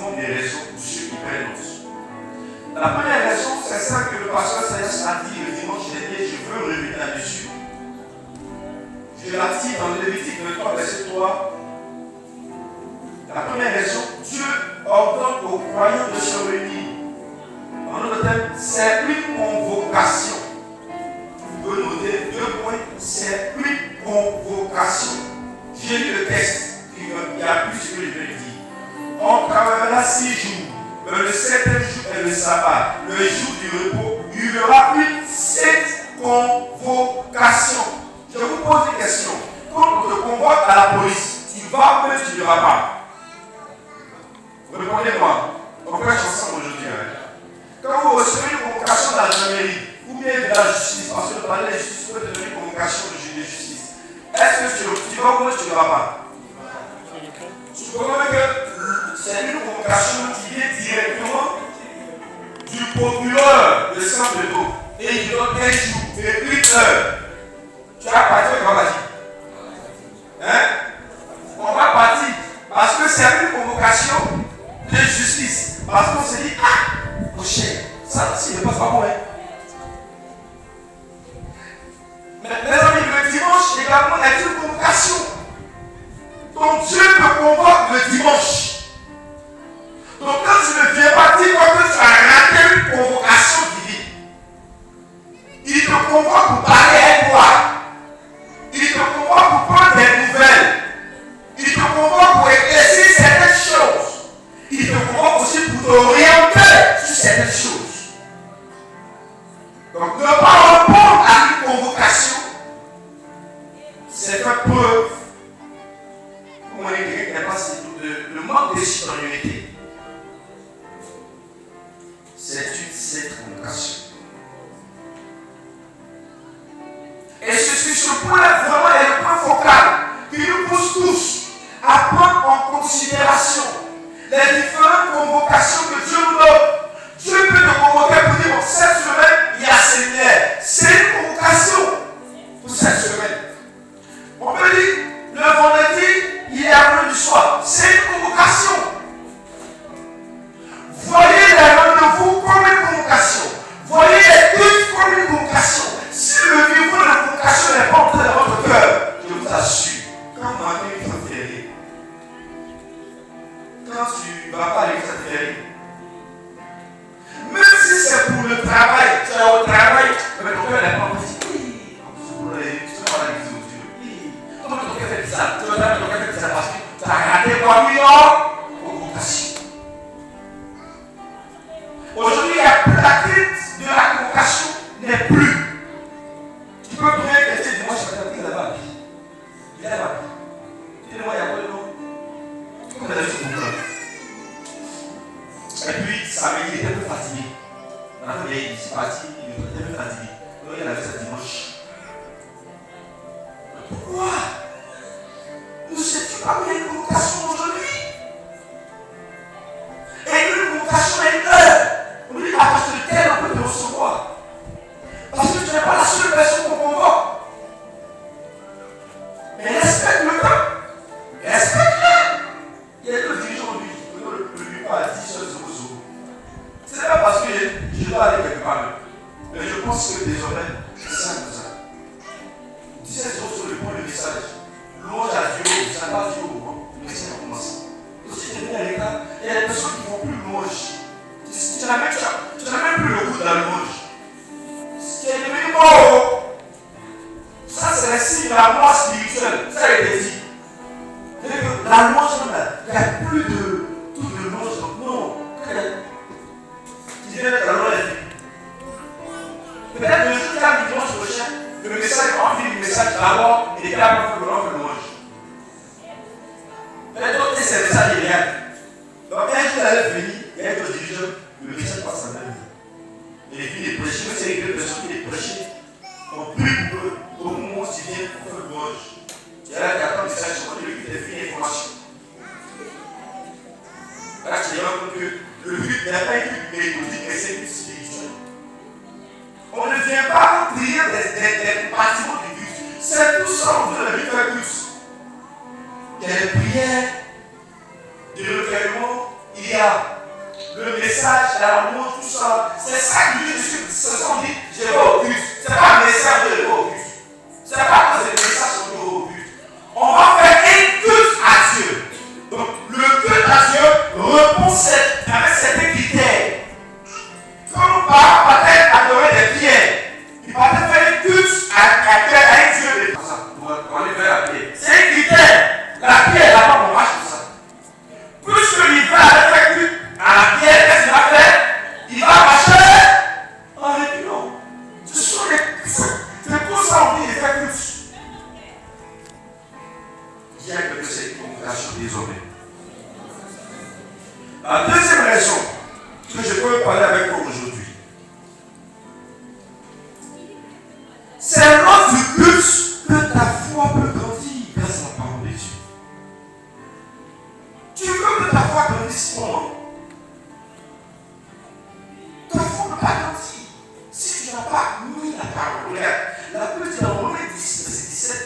souvent des raisons pour ceux qui prennent note. La première raison, c'est ça que le pasteur Sayas a dit le dimanche dernier, je veux revenir là-dessus. Je la dis dans le Lévitique 23, verset 3. La première raison, Dieu ordonne aux croyants de se réunir. En d'autres termes, c'est une convocation. Vous pouvez noter 2 points, c'est une convocation. J'ai lu le texte, il y a plus que je vais dire. On travaillera 6 jours. Le 7e jour est le sabbat, le jour du repos. Il y aura une 7 convocation. Je vous pose une question. Quand on te convoque à la police, tu vas ou tu ne vas pas? Répondez-moi. On prêche ensemble aujourd'hui. Quand vous recevez une convocation de la gendarmerie ou bien de la justice, parce que le palais de la justice peut donner une convocation de justice, est-ce que tu vas ou tu ne vas pas? Tu comprends que c'est une convocation qui vient directement du procureur de centre de l'eau et il donne 1 jour et 1 heure. Tu vas partir ou tu vas partir? On va partir parce que c'est une convocation de justice. Parce qu'on se dit, mon cher, ça ne passe pas bon. Mais mes amis, le dimanche également est une convocation. Donc Dieu te convoque le dimanche. Donc quand tu ne viens pas, dis-moi que tu as raté une convocation divine. Il te convoque pour parler avec toi. Il te convoque pour prendre des nouvelles. Il te convoque pour éclaircir certaines choses. Il te convoque aussi pour t'orienter sur certaines choses. Donc ne pas répondre à une convocation, c'est faire preuve, comment on dit, le manque de citoyenneté. C'est cette convocation. Et ce point-là vraiment est le point focal qui nous pousse tous à prendre en considération les différentes convocations que Dieu nous donne. Dieu peut te convoquer pour dire, bon, cette semaine, il y a séminaire. C'est une convocation pour cette semaine. On peut dire, le vendredi, il y a un du soir. C'est une convocation. Voyez les rendez-vous comme une convocation. Voyez les cultes comme une convocation. Si le niveau de convocation n'est pas entré dans votre cœur, je vous assure, quand matin il faut férié, quand tu ne vas pas à l'église férié, même si c'est pour le travail, tu es au travail, mais ton cœur n'est pas entré. Oui, tu vas à l'église aujourd'hui. Oui, comment ton cœur fait bizarre? Tu vas dans ton cœur fait bizarre parce que tu as raté quoi, convocation. Aujourd'hui, il n'y a plus la crise de la convocation, n'est plus. Tu peux trouver quelqu'un et dire, moi je vais faire là-bas. Il est là-bas. Dis-moi, il y a quoi de nom? Comment elle a vu ce problème? Et puis, ça il était un peu fatigué. On a fait il est parti, il était un peu fatigué. Donc il a vu ça dimanche. Pourquoi? Ne sais-tu pas qu'il y a une convocation aujourd'hui? Et une convocation est une heure. On dit, à partir de tel, on peut te recevoir. Parce que tu n'es pas la seule personne qu'on convoque. Mais respecte le temps. Respecte-le. Il y a deux dirigeants aujourd'hui. Le lui pas à 10 heures 00. Ce n'est pas parce que je dois aller quelque part. Mais je pense que désormais, c'est ça comme ça. 17 heures sur le point de message. Louange à Dieu, ça va Dieu au moment. Le message a commencé. Donc si tu es venu à l'écart, il y a des personnes qui ne font plus louange. Tu n'as même plus le goût de la louange. Tu es devenu mort. Ça, c'est le signe de la mort spirituelle. Ça, il est dit. La louange, il n'y a plus de tout de louange. Non. Tu viens d'être la louange. Peut-être le jour qui a le dimanche prochain, le message, on dit le message d'abord et puis après, on fait louange. Peut-être d'autres, c'est le message idéal. Donc, un jour, il allait venir, il y a un dirigeant, le message passe en même. Il est venu prêcher, mais c'est les deux personnes qui les prêchaient. On prie pour eux, au moment où tu viens, on fait louange. Il y a là qui attend le message, on dit qu'il a fait une information. Là, tu te rends compte que le but n'est pas une but méthodique, mais c'est une spirituelle. On ne vient pas prier des bâtiments du but. C'est tout ça, on veut le faire plus. Il y a des prières de recueillement, il y a cherche la louange, tout ça. C'est ça que Jésus, c'est ça qu'on dit, je vais au culte. C'est pas le message de aller au culte. C'est pas parce que le message qu'on dit au culte. On va faire un culte à Dieu. Donc, le culte à Dieu répond avec certains critères. Quand on part peut-être adorer des pierres, il va peut-être faire un culte à un Dieu. On aller vers la pierre. C'est un critère. La pierre, là-bas, on marche comme ça. Puisqu'il va aller faire culte à la pierre, qu'est-ce qu'il va faire? Il va marcher en reculant. C'est pour ça qu'on dit de faire culte. Il y a que c'est une congrégation désormais. La deuxième raison que je peux parler avec vous aujourd'hui, c'est lors du culte que ta foi peut grandir grâce à la parole de Dieu. Tu veux que ta foi grandisse comment? Ta foi ne peut pas grandir si tu n'as pas mis la parole. Regarde, la Bible dit dans Romains 10, verset 17.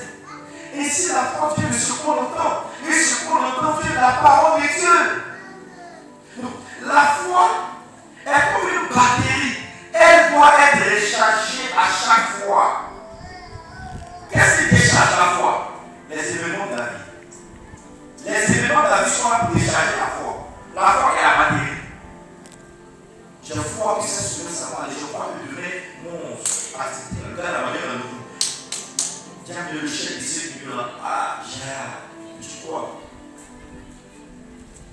Et si la foi vient de ce qu'on entend, et ce qu'on entend vient de la parole de Dieu. Donc, la foi est comme une batterie. Elle doit être rechargée à chaque fois. Qu'est-ce qui décharge la foi? Les événements de la vie. Les événements de la vie sont là pour décharger la foi. La foi est la batterie. Je crois que cette semaine, ça va aller. Je crois que demain, mon activité, regarde la manière dont nous. Tiens, le chef ici, il me dit, ah, tu crois?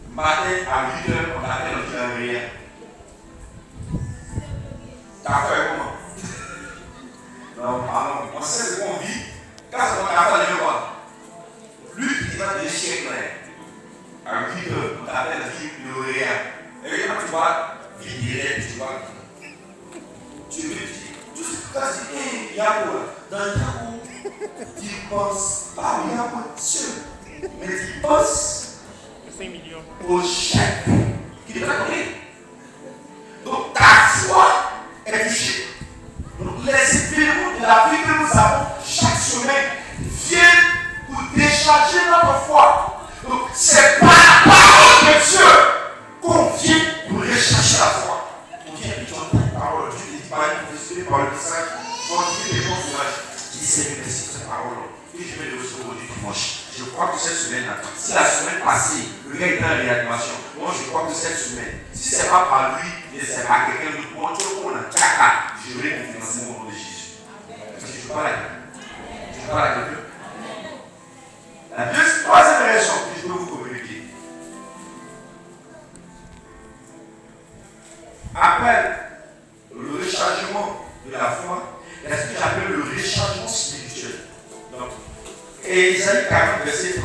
Matin à 8h, on appelle le calendrier. Ta foi est comment? Non, on sait ce qu'on vit. Quand c'est mon affaire, il veut quoi? Lui, il va te chier clair. À 8h, on appelle le réel. Et quand tu vois, vie directe, tu vois. Tu me dis, tout ce que tu as dit, hé, Yahoo, dans Yahoo, tu penses pas au Yahoo seul, mais tu penses 5 millions. au chef qui t'a donné. Donc ta foi est touchée. Donc les événements de la vie que nous avons chaque semaine viennent pour décharger notre foi. Donc c'est par la parole de Dieu qu'on vient pour rechercher la foi. On vient et tu entends la parole. Dieu te dit par le message, quand tu fais des bons courage, tu dis Seigneur, merci pour cette parole. Et je vais le recevoir aujourd'hui dimanche. Je crois que cette semaine-là, si la semaine passée, le gars était en réanimation, moi je crois que cette semaine, si ce n'est pas par lui, mais c'est par quelqu'un d'autre, moi tu vois, je vais confiancer au nom de Jésus. Parce que je parle à quelqu'un. Je parle à quelqu'un. La troisième raison que je peux vous communiquer. Après le rechargement de la foi, il y a ce que j'appelle le rechargement spirituel. Donc, et Isaïe 40, verset 31.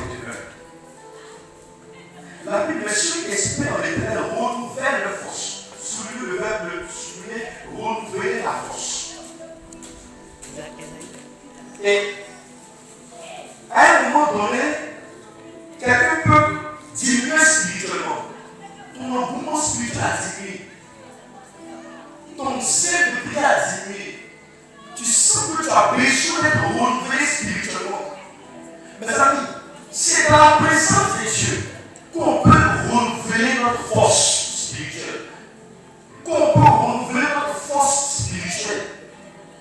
La Bible, celui qui espère en l'Éternel renouvelle la force. Soulignez le verbe, soulignez, renouveler la force. Et à un moment donné, quelqu'un peut diminuer spirituellement. Ton engouement spirituel a diminué. Ton zèle de prière a diminué. Tu sens que tu as besoin d'être renouvelé spirituellement. Mes amis, c'est dans la présence de Dieu qu'on peut renouveler notre force spirituelle. Qu'on peut renouveler notre force spirituelle.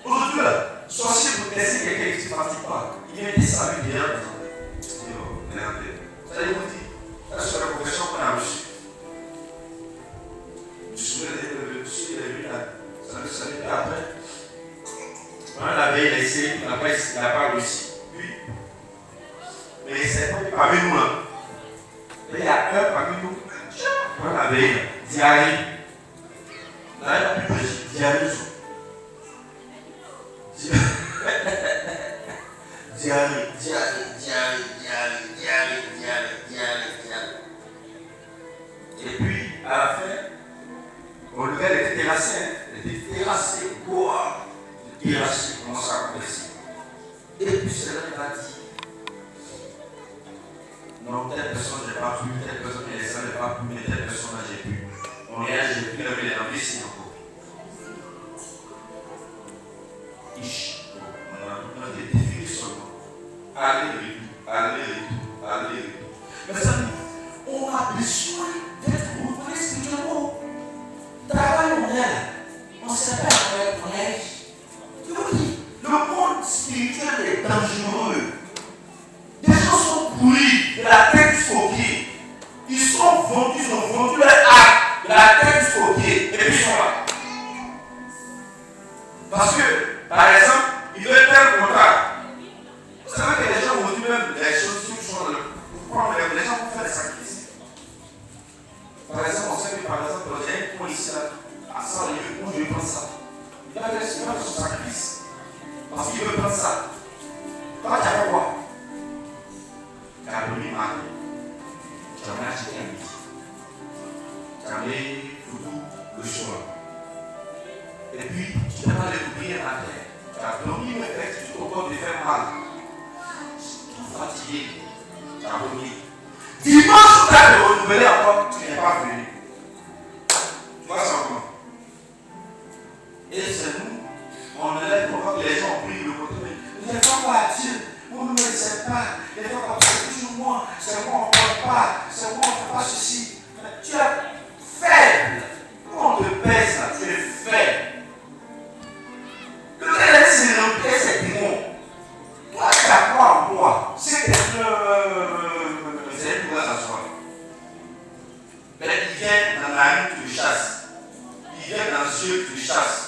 Aujourd'hui, là, sorcier vous laissez quelqu'un qui ne se fatigue pas. Il vient de saluer derrière vous. Vous allez vous dire, ça c'est la confession qu'on a reçue. Je suis venu là, salut, et après, on l'avait laissé, il n'a pas réussi. Puis, mais c'est pas parmi nous là. Il y a un parmi nous, on l'avait diarrhée. Là, il n'a plus de diarrhée. Diarrhée. Et puis, à la fin, on le verre était terrassé. Elle était terrassée. Wow! Terrassé, comment ça commence. Et puis, c'est là qu'il a dit. Non, telle personne j'ai pas pu, telle personne j'ai pas pu, mais telle personne j'ai pu. On est là, j'ai pu lever les envies ici encore. On a été défilés seulement. Allez, retour. Mes amis, on a besoin d'être renouvelés spirituellement. Ta Parce que, par exemple, il veut tel contrat. Vous savez que les gens aujourd'hui même, les choses sont dans le. Les gens vont faire des sacrifices. Par exemple, on sait que par exemple, il y a un point ici là, à 100 lieux, où je vais prendre ça. Il va faire son sacrifice. Parce qu'il veut prendre ça. Toi, tu as fait quoi? Tu as donné Marie. Tu as acheté un midi. Tu as mis Foudou le soir. Et puis, tu n'as pas découvert la terre. Tu as dormi, mais tu te contentes de faire mal. Tout fatigué. Tu as dormi. Dimanche, tu as de renouveler encore, tu n'es pas venu. Tu vois ça comment? Et c'est nous, on élève pour voir que les gens ont pris le côté. Les gens voient Dieu. Moi, ne me laissez pas. Les gens comme c'est toujours moi. C'est moi, on ne parle pas. C'est moi, on ne fait pas ceci. Tu es faible. Quand on te pèse là, tu es faible. Le Seigneur s'est rempli ses démons. Toi, tu as quoi en toi? C'est une nouvelle assurance. Mais il vient dans la main, tu le chasses. Il vient dans les yeux, tu le chasses.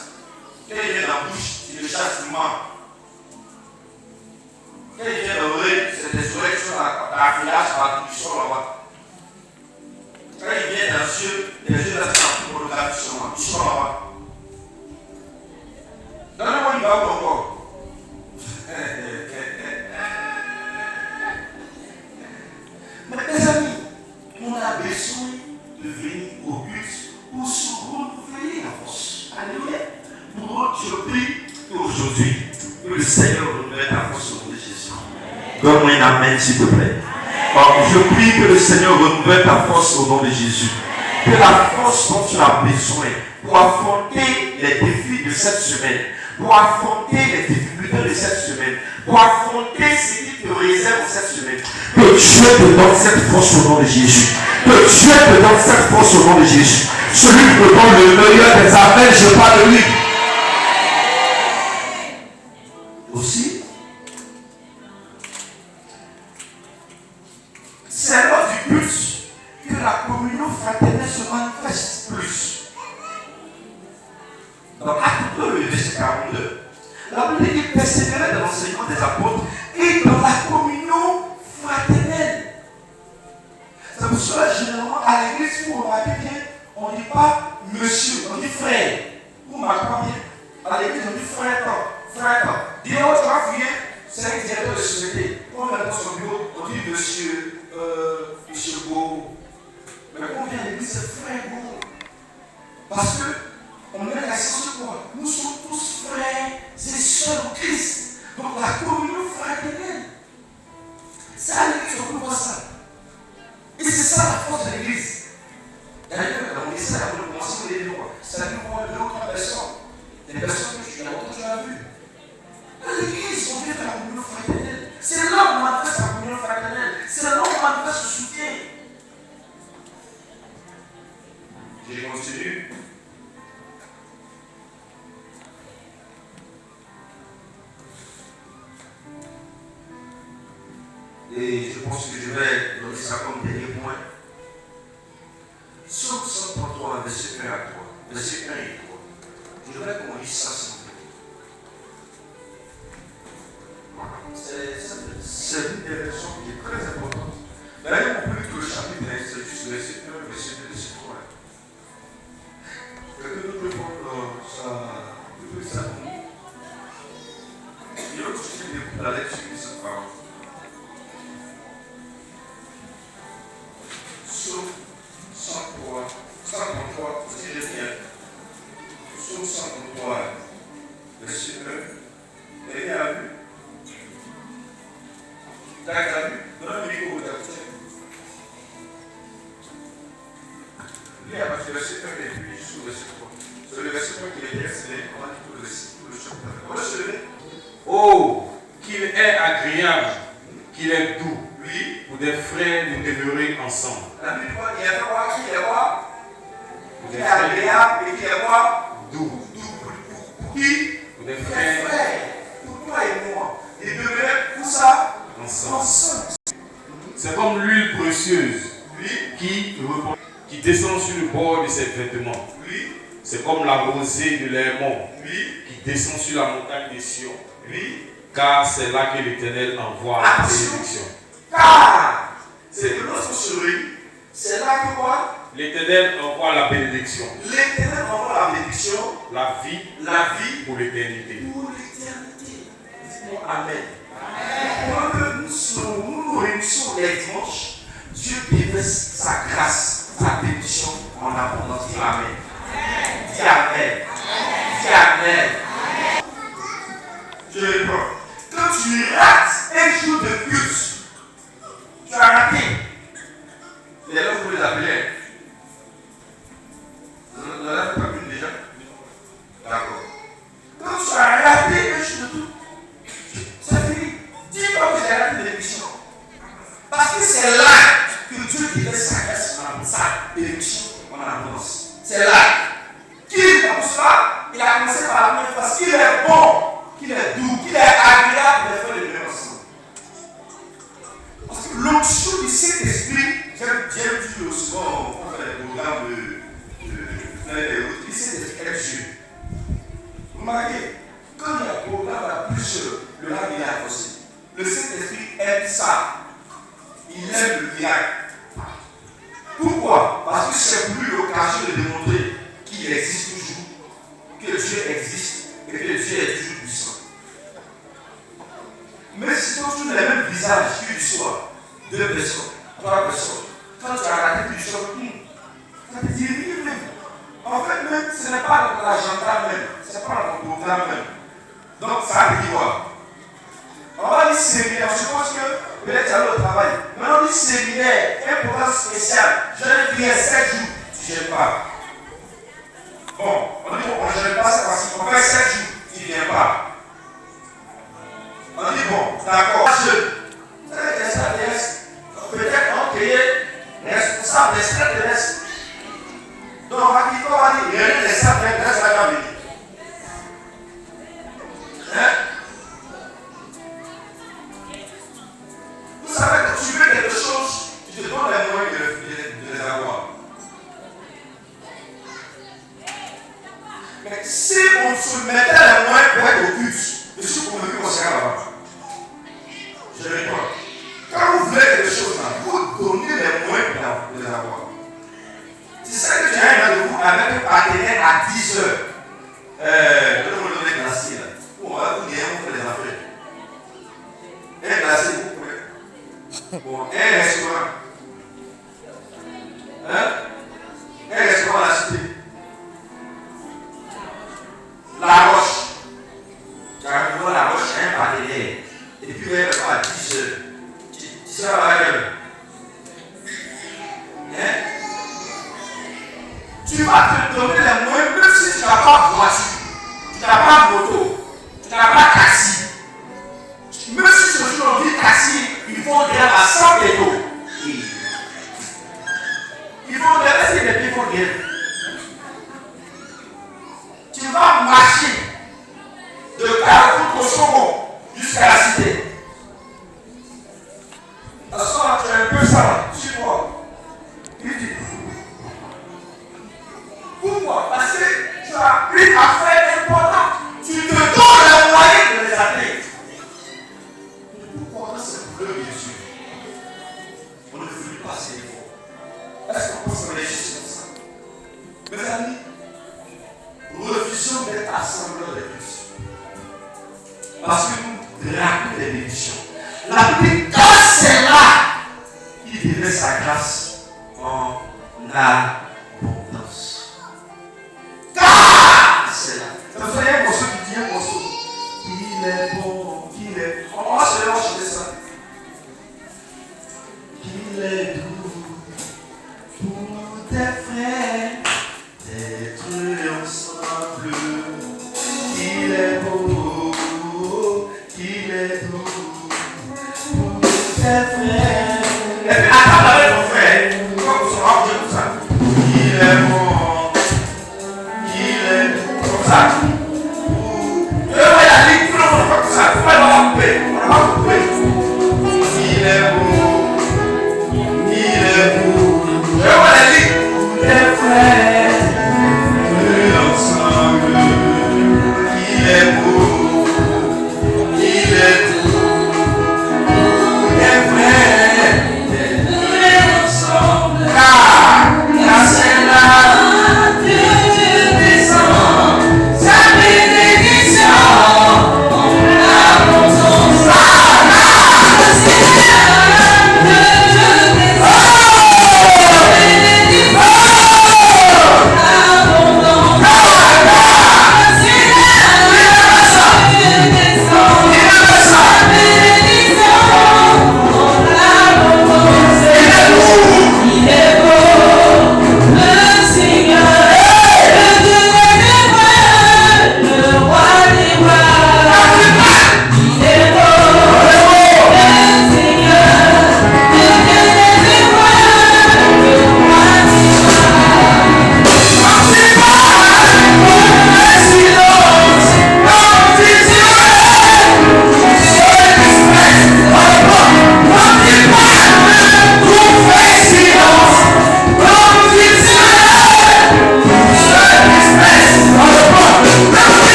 Quand il vient dans la bouche, tu le chasses, tu mens. Quand il vient dans l'oreille, c'est des oreilles qui sont dans la filage partout, qui sont là-bas. Quand il vient dans les yeux là, c'est pour le garder sur moi, ils sont là-bas. Donnez-moi une bague encore. Mais mes amis, on a besoin de venir au culte pour se renouveler la force. Alléluia. Pour je prie aujourd'hui que le Seigneur renouvelle ta force au nom de Jésus. Donne-moi un amen s'il te plaît. Je prie que le Seigneur renouvelle ta force au nom de Jésus. Que la force dont tu as besoin pour affronter les défis de cette semaine, pour affronter les difficultés de cette semaine, pour affronter ce qui te réserve cette semaine, que Dieu te donne cette force au nom de Jésus. Que Dieu te donne cette force au nom de Jésus. Celui qui te donne le meilleur des amens, je parle de lui. Aussi, c'est lors du culte que la communion fraternelle se manifeste plus. Dans Acte 2, le verset 42, la Bible dit qu'il persévérait dans l'enseignement des apôtres et dans la communion fraternelle. C'est pour cela, généralement, à l'église, vous remarquez bien, on ne dit pas monsieur, on dit frère. Vous ne remarquez pas bien. À l'église, on dit frère, frère. Dis-moi, tu vas fouiller, c'est un directeur de société. Quand on est dans son bureau, on dit monsieur, monsieur Beau. Mais quand on vient à l'église, c'est frère Beau. Parce que on met l'accent sur quoi? Nous sommes tous frères et sœurs en Christ. Donc la communion fraternelle. C'est à l'église qu'on peut voir ça. Et c'est ça la force de l'église. D'ailleurs, dans l'essai, avant de commencer, vous allez voir. C'est-à-dire qu'on a 2 ou 3 personnes. Des personnes que tu as vues. À l'église, on vient de la communion fraternelle. C'est là où on manifeste la communion fraternelle. C'est là où on manifeste le soutien. Je continue. Et je pense que je vais donner ça comme dernier point. Psaume 133, verset 1 à 3. Verset 1 et 3. Je voudrais qu'on lise ça s'il vous plaît. C'est une des versions qui est très importante. D'ailleurs, on peut lire tout le chapitre, c'est juste verset 1, verset 2, verset 3. Quelqu'un peut prendre ça, peut lire ça pour nous. Il y a autre chose qui écoute la lecture de cette parole. Psaume 133, si je viens. Psaume 133, verset 1. Quelqu'un a vu? T'as vu? Donne le micro, t'as vu? Lis à partir du verset 1 et puis jusqu'au verset 3. C'est le verset 3 qui est bien, c'est on a dit tout le chapitre. On va se lever. Oh, qu'il est agréable, qu'il est doux. Oui. Pour des frères de demeurer ensemble. La Bible dit il y a quoi qui est quoi? Qui est agréable et qui est quoi? Doux. Pour qui? Pour des frères. frères. Pour toi et moi. Et demeurer pour ça ensemble. C'est comme l'huile précieuse oui. qui descend sur le bord de ses vêtements. Oui. C'est C'est comme la rosée de l'Hermon Oui. qui descend sur la montagne des Sion. Oui. Car c'est là que l'Éternel envoie la bénédiction. Car c'est que lorsqu'on se réunit, c'est là que quoi? L'Éternel envoie la bénédiction. L'Éternel envoie la bénédiction, La vie pour l'éternité. Pour l'éternité. Dites-moi Amen. Pendant que nous réunissons les dimanches, Dieu déverse sa grâce, sa bénédiction en abondance. Dis Amen. Dis Amen. Dis Amen. Je reprends. Quand tu rates un jour de culte, tu as raté. Les gens, vous les appelez. Vous n'en avez pas vu déjà? D'accord. Quand tu as raté un jour de tout, c'est fini. Dis-toi que j'ai raté l'émission. Parce que c'est là que Dieu déverse sa grâce, sa bénédiction en abondance. C'est là. Qu'il, pour cela, il a commencé par la première parce qu'il est bon, qu'il est doux, qu'il est agréable de faire le bien ensemble. Parce que l'onction du Saint-Esprit, j'aime dire souvent, on fait les programmes de Saint-Esprit est Dieu. Vous remarquez, quand il y a un programme à plusieurs, le lac est avancé. Le Saint-Esprit aime ça. Il aime le miracle. Pourquoi? Parce que c'est pour lui l'occasion de démontrer qu'il existe toujours, que Dieu existe et que Dieu est toujours puissant. Mais si tu as toujours les mêmes visages qu'une soir, 2 personnes, 3 personnes, quand tu as raté du choc, ça te dit rien même. En fait, même, ce n'est pas dans l'agenda même, ce n'est pas dans le programme même. Donc, ça veut dire quoi? On va dire séminaire, je pense que peut-être tu allais au travail. Mais on dit séminaire, un programme spécial, je vais venir 7 jours, tu ne gênes pas. Bon, on dit bon, on ne gêne pas, c'est parce qu'on fait 7 jours, tu ne viens pas. On dit bon, d'accord, vous savez, les extraterrestres, peut-être on crée responsable des extraterrestres. Donc on va dire, il y a des extraterrestres à la venir. Hein? Vous savez, quand tu veux quelque chose, tu te donnes les moyens de les avoir. Mais si on se mettait les moyens pour être au but, je suis convaincu qu'on sera là-bas. Je réponds. Quand vous voulez quelque chose, vous donnez les moyens pour les avoir. C'est ça que tu as un rendez-vous avec un partenaire à 10 heures. Je vais vous donner un glacier là. On va vous dire, on fait les affaires. Un glacier, vous pouvez. Bon, un restaurant. Hein? Un restaurant à la cité. La Roche. Tu arrives dans la Roche, un partenaire. Et puis, il va à 10 heures. 10 heures à l'heure. Hein? Tu vas te donner les moyens, même si tu n'as pas de voiture, tu n'as pas de moto, tu n'as pas de taxi. Même si ce jour on dit taxi, ils vont grève à 100 euros. Ils vont grève, est-ce que les pieds vont grève? Tu vas marcher de Carrefour au Sogo jusqu'à la cité. À ce moment-là, tu es un peu ça, suis-moi. Il dit. Pourquoi? Parce que tu as une affaire importante. Tu te donnes les moyens de les atteindre. Pourquoi dans cette couleur de Dieu, on ne veut pas assez fort? Est-ce qu'on pense à les choses comme ça? Mes amis, refusons d'être assembleurs de plus. Parce que nous draguons les bénédictions. La Bible, quand c'est là, il déverse sa grâce en abondance. Car c'est là. Ça vous savez un morceau qui dit un morceau. Il est bon, qu'il est. On va se chanter ça. Qu'il est doux pour tes frères d'être ensemble. Qu'il est beau, qu'il est doux pour tes frères. Et puis attends avec mon frère. Pourquoi vous serez en Dieu pour ça?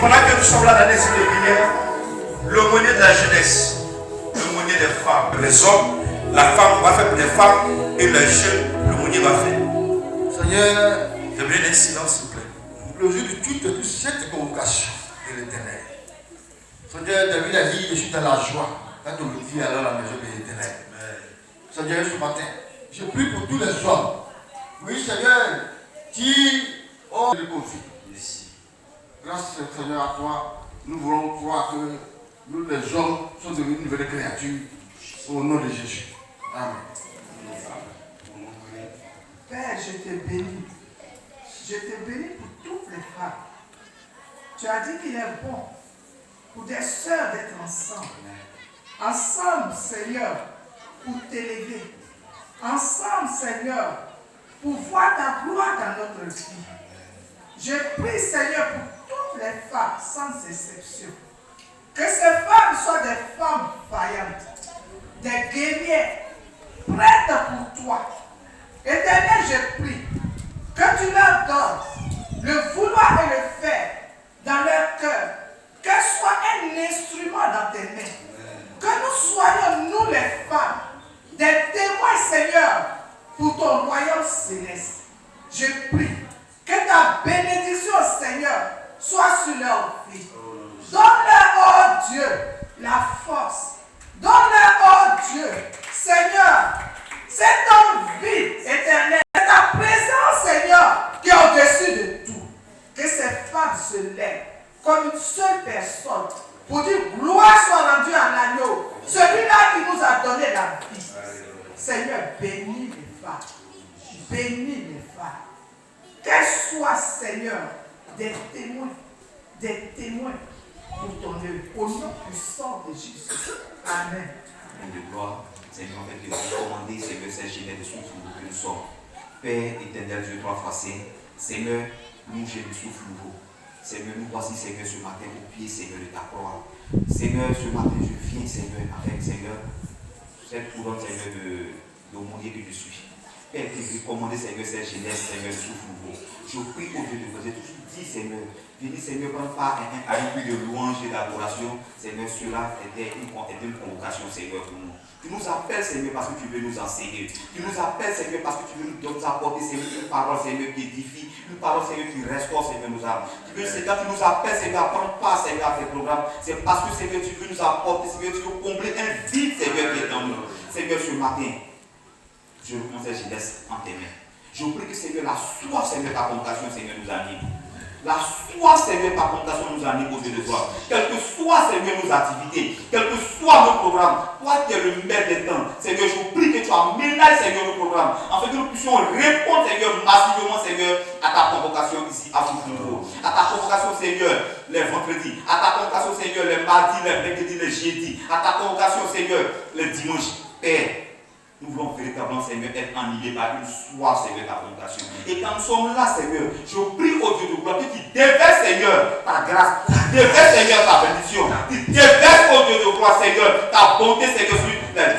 pendant que nous sommes là dans les de prière, l'aumônier de la jeunesse, l'aumônier des femmes, les hommes, la femme va faire pour les femmes et les jeunes, l'aumônier va faire. Seigneur, j'aimerais un silence s'il vous plaît. Le jour du culte de cette convocation de l'Éternel. Seigneur, David a dit, je suis dans la joie quand on me dit alors la maison de l'Éternel. Seigneur, ce matin, je prie pour tous les hommes. Oui, Seigneur, qui ont le conflit. Grâce, Seigneur, à toi, nous voulons croire que nous, les hommes, sommes devenus une nouvelle créature au nom de Jésus. Amen. Père, je te bénis. Je te bénis pour toutes les femmes. Tu as dit qu'il est bon pour des sœurs d'être ensemble. Ensemble, Seigneur, pour t'élever. Ensemble, Seigneur, pour voir ta gloire dans notre vie. Je prie, Seigneur, pour toutes les femmes, sans exception. Que ces femmes soient des femmes vaillantes, des guerrières, prêtes pour toi. Éternel, je prie que tu leur donnes le vouloir et le faire dans leur cœur. Qu'elles soient un instrument dans tes mains. Que nous soyons, nous les femmes, des témoins, Seigneur, pour ton royaume céleste. Je prie que ta bénédiction, Seigneur, soit sur leur vie. Donne-leur, oh Dieu, la force. Donne-leur, oh Dieu, Seigneur, cette envie éternelle, ta présence, Seigneur, qui est au-dessus de tout. Que ces femmes se lèvent comme une seule personne pour dire gloire soit rendue à l'agneau, celui-là qui nous a donné la vie. Seigneur, bénis les femmes. Bénis les femmes. Qu'elles soient, Seigneur, des témoins pour ton œuvre. Au nom puissant de Jésus. Amen. De gloire, Seigneur, en fait, que vous commandez, Seigneur, cette jeunesse de souffle nouveau que nous sommes. Père éternel, Dieu, trois fois saint, Seigneur, nous, j'ai le souffle nouveau. Seigneur, nous voici, Seigneur, ce matin au pied, Seigneur, de ta croix. Seigneur, ce matin, je viens, Seigneur, avec, Seigneur, cette couronne, Seigneur, d'aumônier que je suis. Père, que vous commandez, Seigneur, cette jeunesse, Seigneur, le souffle nouveau. Je prie au Dieu de vous, j'ai toujours dit, Seigneur, venez, Seigneur, prendre part à un peu de louange et d'adoration. Seigneur, cela était une convocation, Seigneur, pour nous. Tu nous appelles, Seigneur, parce que tu veux nous enseigner. Tu nous appelles, Seigneur, parce que tu veux nous apporter, Seigneur, une parole, Seigneur, qui édifie, une parole, Seigneur, qui restaure, Seigneur, nos âmes. Tu veux, Seigneur, tu nous appelles, Seigneur, à prendre part, Seigneur, à tes programmes. C'est parce que, Seigneur, tu veux nous apporter, Seigneur, tu veux combler un vide, Seigneur, qui est dans nous. Seigneur, ce matin, je reprends cette jeunesse en tes mains. Je prie que, Seigneur, la soif, Seigneur, ta convocation, Seigneur, nous anime. La soif, Seigneur, ta convocation nous anime au Dieu de toi. Quelles que soient, Seigneur, nos activités, quels que soient nos programmes, toi qui es le maître des temps, Seigneur, je prie que tu aménages, Seigneur, nos programmes, afin que nous puissions répondre, Seigneur, massivement, Seigneur, à ta convocation ici, à Souffle Nouveau. À ta convocation, Seigneur, les vendredis. À ta convocation, Seigneur, les mardis, les mercredis, les jeudis. À ta convocation, Seigneur, les dimanches. Père, nous voulons véritablement, Seigneur, être animés par une soif, Seigneur, ta convocation. Et quand nous sommes là, Seigneur, je prie au Dieu de gloire que tu déverses, Seigneur, ta grâce, tu déverses, Seigneur, ta bénédiction, tu déverses au Dieu de gloire, Seigneur, ta bonté, Seigneur,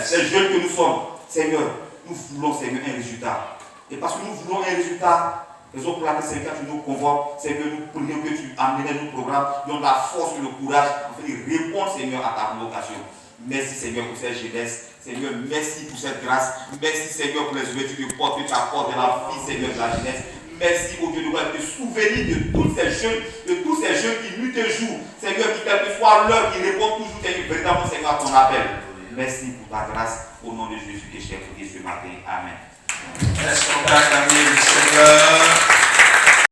sur les jeunes que nous sommes. Seigneur, nous voulons, Seigneur, un résultat. Et parce que nous voulons un résultat, raison pour laquelle, Seigneur, quand tu nous convoques, Seigneur, nous prions que tu amènes nos programmes, donne la force et le courage, afin de répondre, Seigneur, à ta convocation. Merci, Seigneur, pour cette jeunesse. Seigneur, merci pour cette grâce. Merci, Seigneur, pour les ouvertures de porte que tu apportes dans la vie, Seigneur, de la jeunesse. Merci, au Dieu de gloire, de te souvenir de tous ces jeunes qui nuit et jour. Seigneur, qui, quelle que soit l'heure, qui répondent toujours, Seigneur, véritablement, Seigneur, à ton appel. Merci pour ta grâce. Au nom de Jésus, que je t'ai prié ce matin. Amen. Est-ce qu'on peut acclamer le Seigneur?